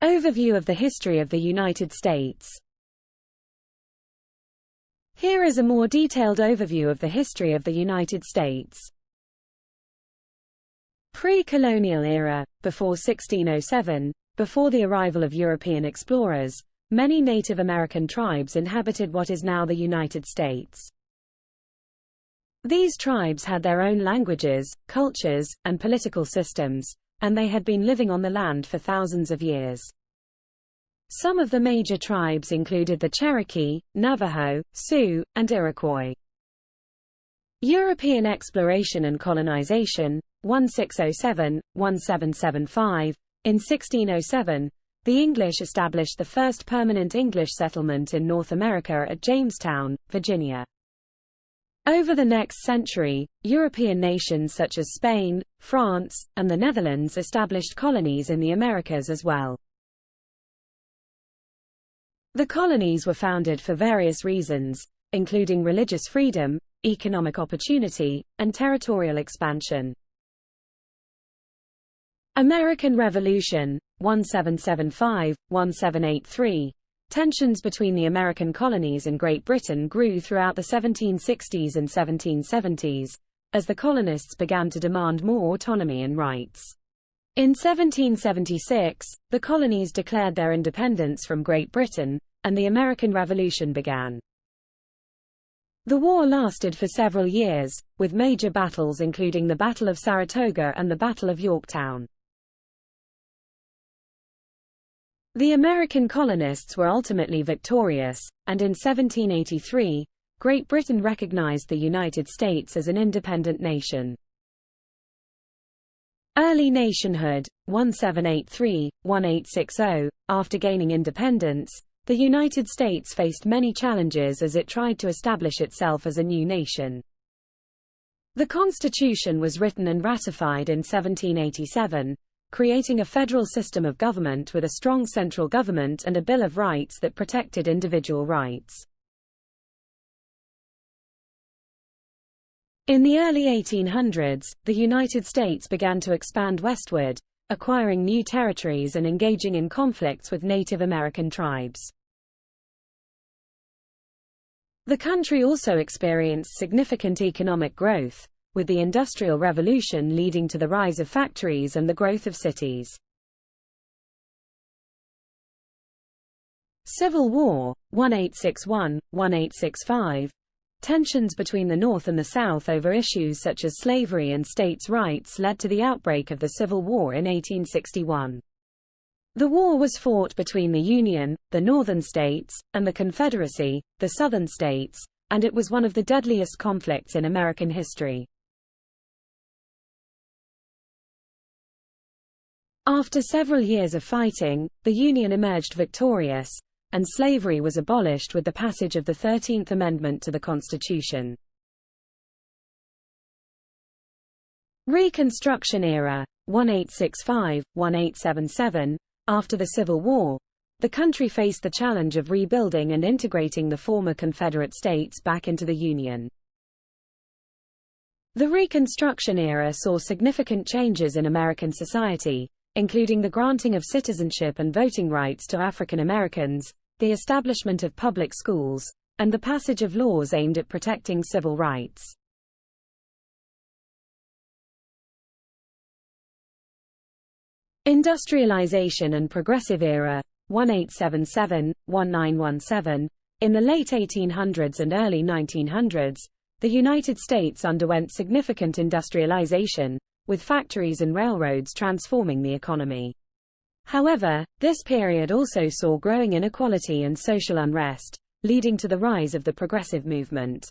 Overview of the history of the United States. Here is a more detailed overview of the history of the United States. Pre-colonial era, before 1607, before the arrival of European explorers, many Native American tribes inhabited what is now the United States. These tribes had their own languages, cultures, and political systems, and they had been living on the land for thousands of years. Some of the major tribes included the Cherokee, Navajo, Sioux, and Iroquois. European exploration and colonization, 1607–1775. In 1607, the English established the first permanent English settlement in North America at Jamestown, Virginia. Over the next century, European nations such as Spain, France, and the Netherlands established colonies in the Americas as well. The colonies were founded for various reasons, including religious freedom, economic opportunity, and territorial expansion. American Revolution, 1775–1783. Tensions between the American colonies and Great Britain grew throughout the 1760s and 1770s, as the colonists began to demand more autonomy and rights. In 1776, the colonies declared their independence from Great Britain, and the American Revolution began. The war lasted for several years, with major battles including the Battle of Saratoga and the Battle of Yorktown. The American colonists were ultimately victorious, and in 1783, Great Britain recognized the United States as an independent nation. Early nationhood, 1783–1860. After gaining independence, the United States faced many challenges as it tried to establish itself as a new nation. The Constitution was written and ratified in 1787, creating a federal system of government with a strong central government and a Bill of Rights that protected individual rights. In the early 1800s, the United States began to expand westward, acquiring new territories and engaging in conflicts with Native American tribes. The country also experienced significant economic growth, with the Industrial Revolution leading to the rise of factories and the growth of cities. Civil War, 1861–1865. Tensions between the North and the South over issues such as slavery and states' rights led to the outbreak of the Civil War in 1861. The war was fought between the Union, the Northern states, and the Confederacy, the Southern states, and it was one of the deadliest conflicts in American history. After several years of fighting, the Union emerged victorious, and slavery was abolished with the passage of the 13th Amendment to the Constitution. Reconstruction Era, 1865–1877. After the Civil War, the country faced the challenge of rebuilding and integrating the former Confederate states back into the Union. The Reconstruction Era saw significant changes in American society, including the granting of citizenship and voting rights to African Americans, the establishment of public schools, and the passage of laws aimed at protecting civil rights. Industrialization and Progressive Era, 1877–1917. In the late 1800s and early 1900s, the United States underwent significant industrialization, with factories and railroads transforming the economy. However, this period also saw growing inequality and social unrest, leading to the rise of the progressive movement.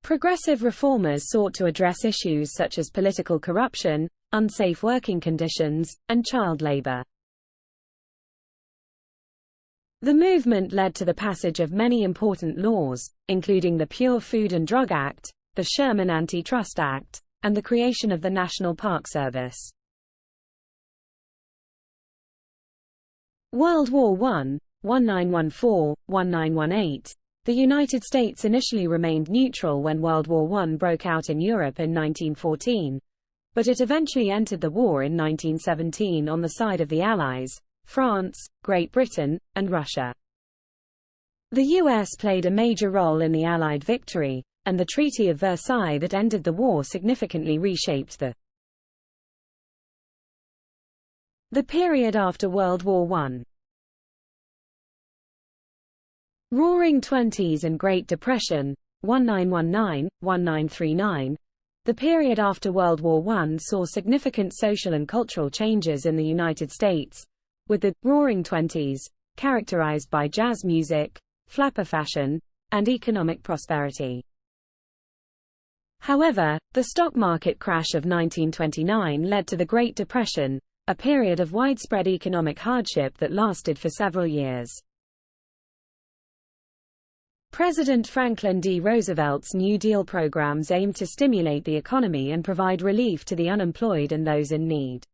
Progressive reformers sought to address issues such as political corruption, unsafe working conditions, and child labor. The movement led to the passage of many important laws, including the Pure Food and Drug Act, the Sherman Antitrust Act, and the creation of the National Park Service. World War I, 1914–1918. The United States initially remained neutral when World War I broke out in Europe in 1914, but it eventually entered the war in 1917 on the side of the Allies, France, Great Britain, and Russia. The U.S. played a major role in the Allied victory, and the Treaty of Versailles that ended the war significantly reshaped the period after World War I. Roaring Twenties and Great Depression, 1919–1939. The period after World War I saw significant social and cultural changes in the United States, with the Roaring Twenties characterized by jazz music, flapper fashion, and economic prosperity. However, the stock market crash of 1929 led to the Great Depression, a period of widespread economic hardship that lasted for several years. President Franklin D. Roosevelt's New Deal programs aimed to stimulate the economy and provide relief to the unemployed and those in need.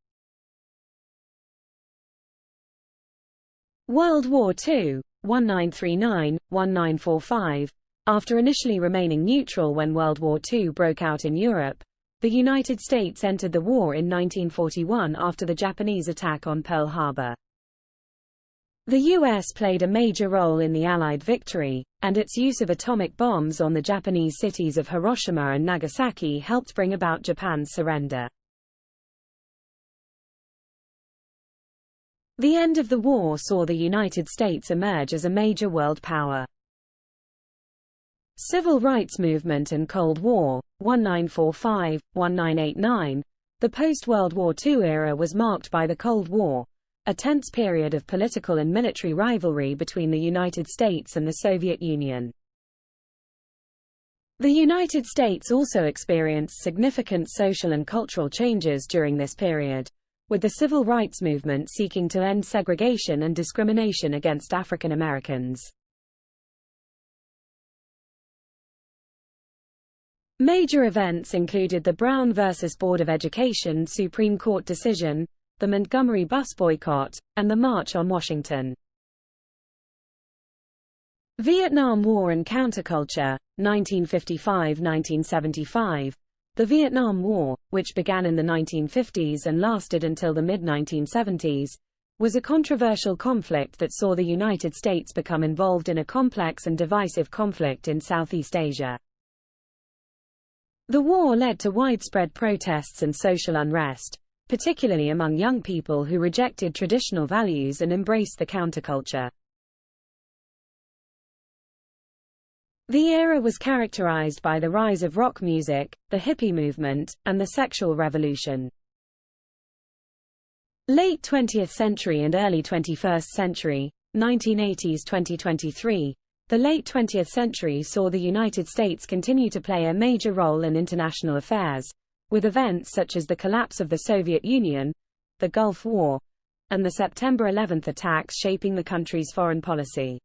World War II, 1939–1945. After initially remaining neutral when World War II broke out in Europe, the United States entered the war in 1941 after the Japanese attack on Pearl Harbor. The U.S. played a major role in the Allied victory, and its use of atomic bombs on the Japanese cities of Hiroshima and Nagasaki helped bring about Japan's surrender. The end of the war saw the United States emerge as a major world power. Civil rights movement and Cold War, 1945–1989. The post-World War II era was marked by the Cold War, a tense period of political and military rivalry between the United States and the Soviet Union. The United States also experienced significant social and cultural changes during this period, with the civil rights movement seeking to end segregation and discrimination against African Americans. Major events included the Brown versus Board of Education Supreme Court decision, the Montgomery bus boycott, and the March on Washington. Vietnam War and Counterculture, 1955–1975. The Vietnam War, which began in the 1950s and lasted until the mid-1970s, was a controversial conflict that saw the United States become involved in a complex and divisive conflict in Southeast Asia. The war led to widespread protests and social unrest, particularly among young people who rejected traditional values and embraced the counterculture. The era was characterized by the rise of rock music, the hippie movement, and the sexual revolution. Late 20th century and early 21st century, 1980s–2023. The late 20th century saw the United States continue to play a major role in international affairs, with events such as the collapse of the Soviet Union, the Gulf War, and the September 11 attacks shaping the country's foreign policy.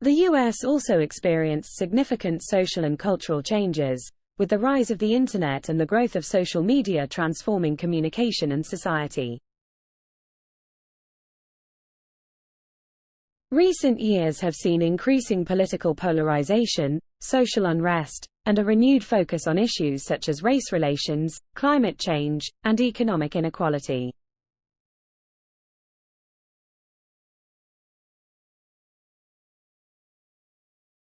The U.S. also experienced significant social and cultural changes, with the rise of the Internet and the growth of social media transforming communication and society. Recent years have seen increasing political polarization, social unrest, and a renewed focus on issues such as race relations, climate change, and economic inequality.